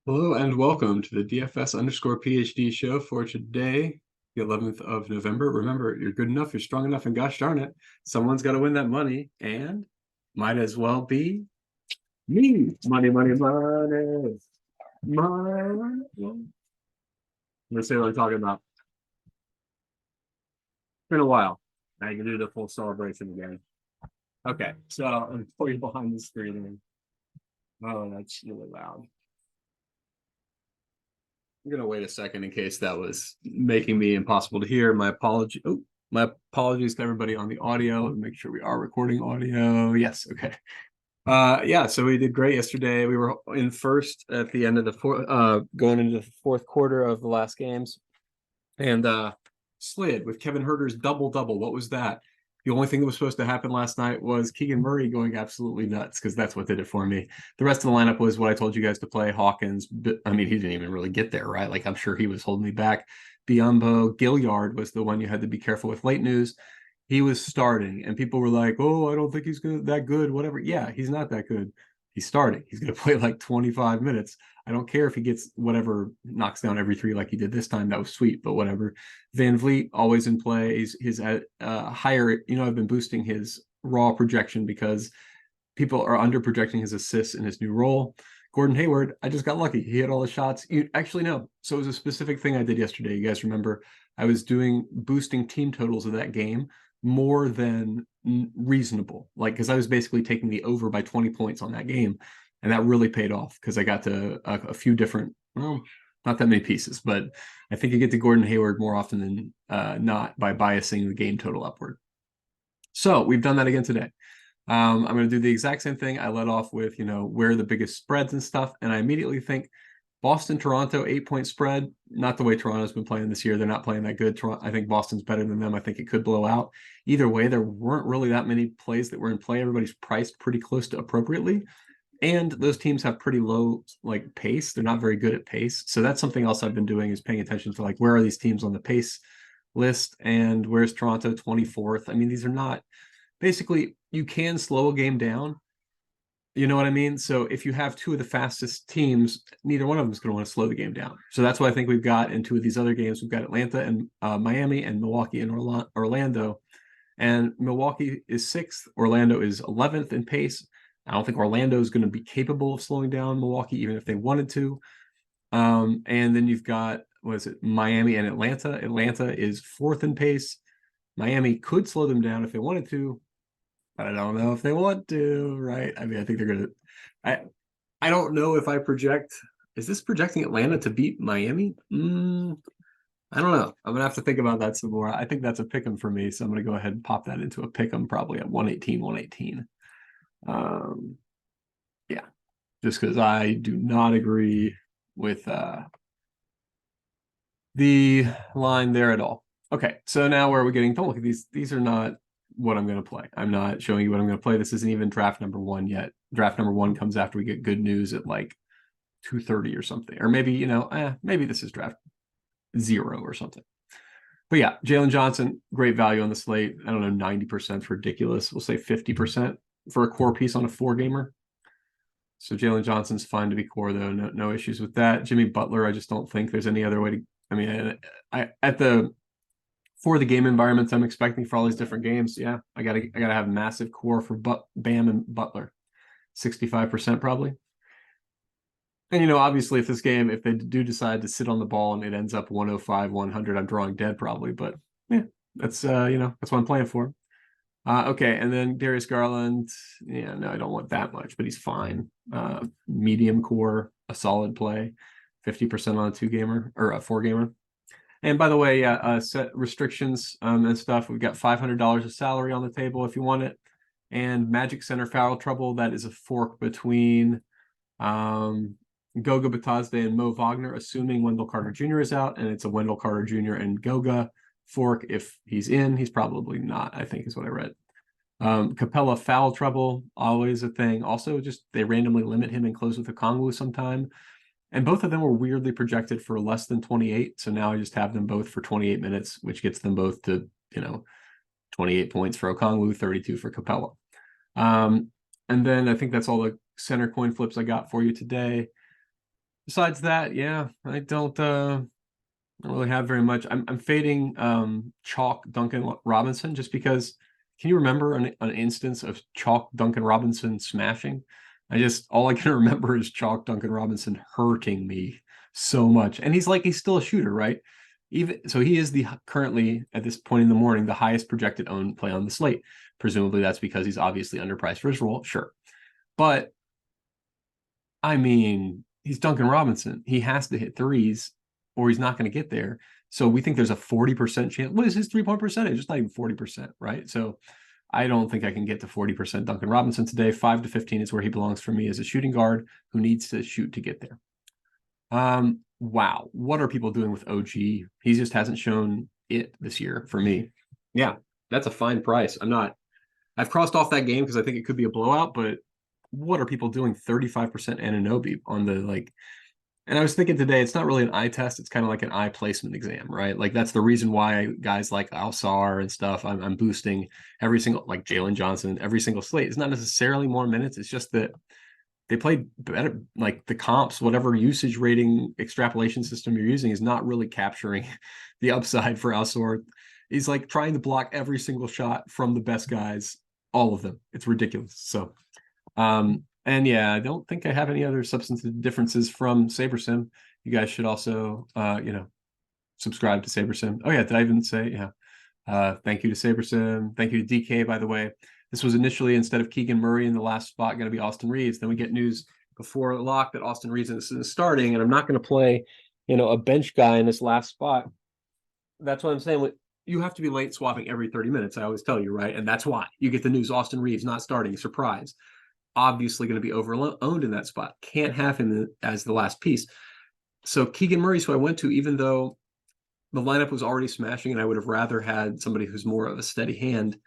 Hello and welcome to the DFS underscore PhD show for today, the 11th of November. Remember, you're good enough, you're strong enough, and gosh darn it, someone's got to win that money, and might as well be me. Money, money, money, money. Let's see what I'm talking about. It's been a while. Now you can do the full celebration again. Okay, so I'm putting behind the screen. Oh, that's really loud. I'm gonna wait a second in case that was making me impossible to hear. My apology. Oh, my apologies to everybody on the audio. Make sure we are recording audio. Yes, okay. Yeah, so we did great yesterday. We were in first at the end of the going into the fourth quarter of the last games, and slid with Kevin Herter's double double. What was that? The only thing that was supposed to happen last night was Keegan Murray going absolutely nuts because that's what did it for me. The rest of the lineup was what I told you guys to play. Hawkins, I mean, he didn't even really get there, right? Like I'm sure he was holding me back. Biombo, Gilliard was the one you had to be careful with. Late news, he was starting, and people were like, "Oh, I don't think he's that good." Whatever. Yeah, he's not that good. He's starting. He's going to play like 25 minutes. I don't care if he gets whatever knocks down every three like he did this time. That was sweet, but whatever. Van Vliet always in play. He's at higher. I've been boosting his raw projection because people are under projecting his assists in his new role. Gordon Hayward, I just got lucky. He had all the shots. You actually no. So it was a specific thing I did yesterday. You guys remember? I was doing boosting team totals of that game more than reasonable. Like because I was basically taking the over by 20 points on that game, and that really paid off because I got to a few different. Well, not that many pieces, but I think you get to Gordon Hayward more often than not by biasing the game total upward. So we've done that again today. I'm going to do the exact same thing. I led off with, where are the biggest spreads and stuff. And I immediately think Boston, Toronto, 8-point spread. Not the way Toronto's been playing this year. They're not playing that good. I think Boston's better than them. I think it could blow out. Either way, there weren't really that many plays that were in play. Everybody's priced pretty close to appropriately. And those teams have pretty low like pace. They're not very good at pace. So that's something else I've been doing is paying attention to like where are these teams on the pace list and where's Toronto 24th. I mean, these are not basically you can slow a game down. You know what I mean? So if you have two of the fastest teams, neither one of them is going to want to slow the game down. So that's what I think we've got in two of these other games. We've got Atlanta and Miami and Milwaukee and Orlando. And Milwaukee is sixth. Orlando is 11th in pace. I don't think Orlando is going to be capable of slowing down Milwaukee, even if they wanted to. And then you've got, what is it, Miami and Atlanta. Atlanta is fourth in pace. Miami could slow them down if they wanted to, but I don't know if they want to, right? I mean, I think they're going to. I don't know if I project. Is this projecting Atlanta to beat Miami? I don't know. I'm gonna have to think about that some more. I think that's a pick 'em for me, so I'm gonna go ahead and pop that into a pick 'em probably at 118, 118. Um, yeah, just because I do not agree with the line there at all. Okay, so now where are we getting? Don't look at these. These are not what I'm going to play. I'm not showing you what I'm going to play. This isn't even draft number one yet. Draft number one comes after we get good news at like 2:30 or something, or maybe maybe this is draft 0 or something. But yeah, Jalen Johnson, great value on the slate. I don't know, 90% ridiculous. We'll say 50% for a core piece on a 4-gamer. So Jalen Johnson's fine to be core though. No issues with that. Jimmy Butler, I just don't think there's any other way to. I mean, for the game environments I'm expecting for all these different games, yeah, I gotta have massive core for Bam and Butler, 65% probably. And obviously, if they do decide to sit on the ball and it ends up 105, 100, I'm drawing dead probably. But yeah, that's that's what I'm playing for. Okay, and then Darius Garland, yeah, no, I don't want that much, but he's fine. Medium core, a solid play, 50% on a 2-gamer or a 4-gamer. And by the way, yeah, set restrictions and stuff. We've got $500 of salary on the table if you want it. And Magic Center foul trouble. That is a fork between Goga Batazde and Mo Wagner, assuming Wendell Carter Jr. is out. And it's a Wendell Carter Jr. and Goga fork. If he's in, he's probably not, I think is what I read. Capela foul trouble, always a thing. Also, just they randomly limit him and close with a Kongwu sometime. And both of them were weirdly projected for less than 28. So now I just have them both for 28 minutes, which gets them both to, 28 points for Okongwu, 32 for Capela. And then I think that's all the center coin flips I got for you today. Besides that, yeah, I don't really have very much. I'm fading Chalk Duncan Robinson just because. Can you remember an instance of Chalk Duncan Robinson smashing? All I can remember is Chalk Duncan Robinson hurting me so much. And he's still a shooter, right? Even so, he is the currently at this point in the morning the highest projected owned play on the slate. Presumably that's because he's obviously underpriced for his role, sure. But I mean, he's Duncan Robinson. He has to hit threes or he's not going to get there. So we think there's a 40% chance. What is his 3-point percentage? It's not even 40%, right? So I don't think I can get to 40% Duncan Robinson today. 5 to 15 is where he belongs for me as a shooting guard who needs to shoot to get there. Wow. What are people doing with OG? He just hasn't shown it this year for me. Yeah, that's a fine price. I've crossed off that game because I think it could be a blowout, but what are people doing 35% Anunoby on the like? And I was thinking today, it's not really an eye test. It's kind of like an eye placement exam, right? Like that's the reason why guys like Alsar and stuff, I'm boosting every single, like Jalen Johnson, every single slate. It's not necessarily more minutes. It's just that they played better. Like the comps, whatever usage rating extrapolation system you're using is not really capturing the upside for Alsar. He's like trying to block every single shot from the best guys, all of them. It's ridiculous. So and yeah, I don't think I have any other substantive differences from SaberSim. You guys should also, subscribe to SaberSim. Oh yeah, did I even say, yeah. Thank you to SaberSim. Thank you to DK, by the way. This was initially, instead of Keegan Murray in the last spot, going to be Austin Reeves. Then we get news before lock that Austin Reeves is starting, and I'm not going to play, a bench guy in this last spot. That's what I'm saying. You have to be late swapping every 30 minutes. I always tell you, right? And that's why you get the news Austin Reeves not starting. Surprise. Obviously going to be over-owned in that spot. Can't have him as the last piece. So Keegan Murray's who I went to, even though the lineup was already smashing, and I would have rather had somebody who's more of a steady hand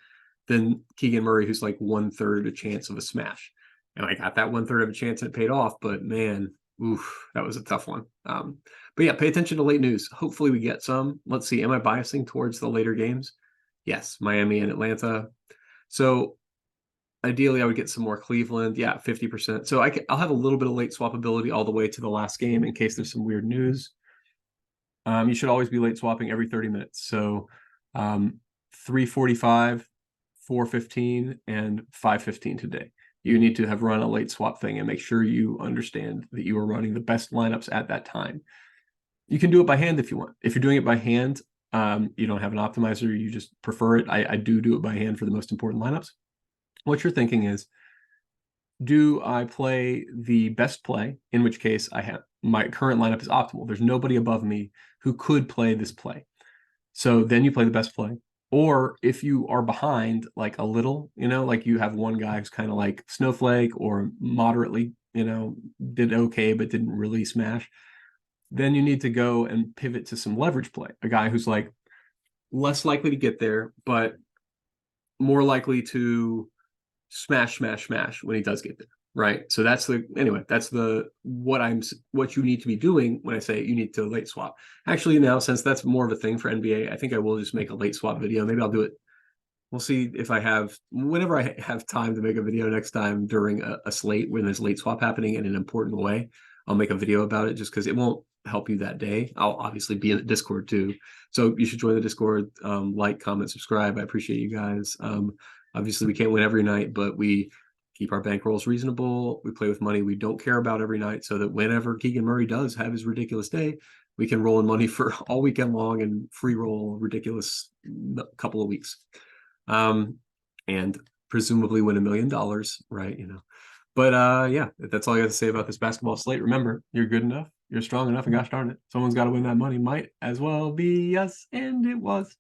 than Keegan Murray, who's like 1/3 a chance of a smash. And I got that 1/3 of a chance and it paid off, but man, oof, that was a tough one. But yeah, pay attention to late news. Hopefully we get some. Let's see. Am I biasing towards the later games? Yes, Miami and Atlanta. So ideally, I would get some more Cleveland. Yeah, 50%. So I'll have a little bit of late swappability all the way to the last game in case there's some weird news. You should always be late swapping every 30 minutes. So 3:45, 4:15, and 5:15 today. You need to have run a late swap thing and make sure you understand that you are running the best lineups at that time. You can do it by hand if you want. If you're doing it by hand, you don't have an optimizer, you just prefer it. I do it by hand for the most important lineups. What you're thinking is, do I play the best play, in which case I have my current lineup is optimal. There's nobody above me who could play this play. So then you play the best play. Or if you are behind like a little, like you have one guy who's kind of like snowflake or moderately, did okay, but didn't really smash, then you need to go and pivot to some leverage play. A guy who's like less likely to get there, but more likely to smash when he does get there, right? So that's what you need to be doing when I say you need to late swap. Actually, now since that's more of a thing for NBA, I think I will just make a late swap video. Maybe I'll do it. We'll see if whenever I have time to make a video next time during a slate when there's late swap happening in an important way. I'll make a video about it just because it won't help you that day. I'll obviously be in the Discord too. So you should join the Discord, like, comment, subscribe. I appreciate you guys. Obviously, we can't win every night, but we keep our bankrolls reasonable. We play with money we don't care about every night so that whenever Keegan Murray does have his ridiculous day, we can roll in money for all weekend long and free roll ridiculous couple of weeks. And presumably win $1 million, right? But yeah, that's all I got to say about this basketball slate. Remember, you're good enough, you're strong enough, and gosh darn it, someone's got to win that money. Might as well be us, and it was.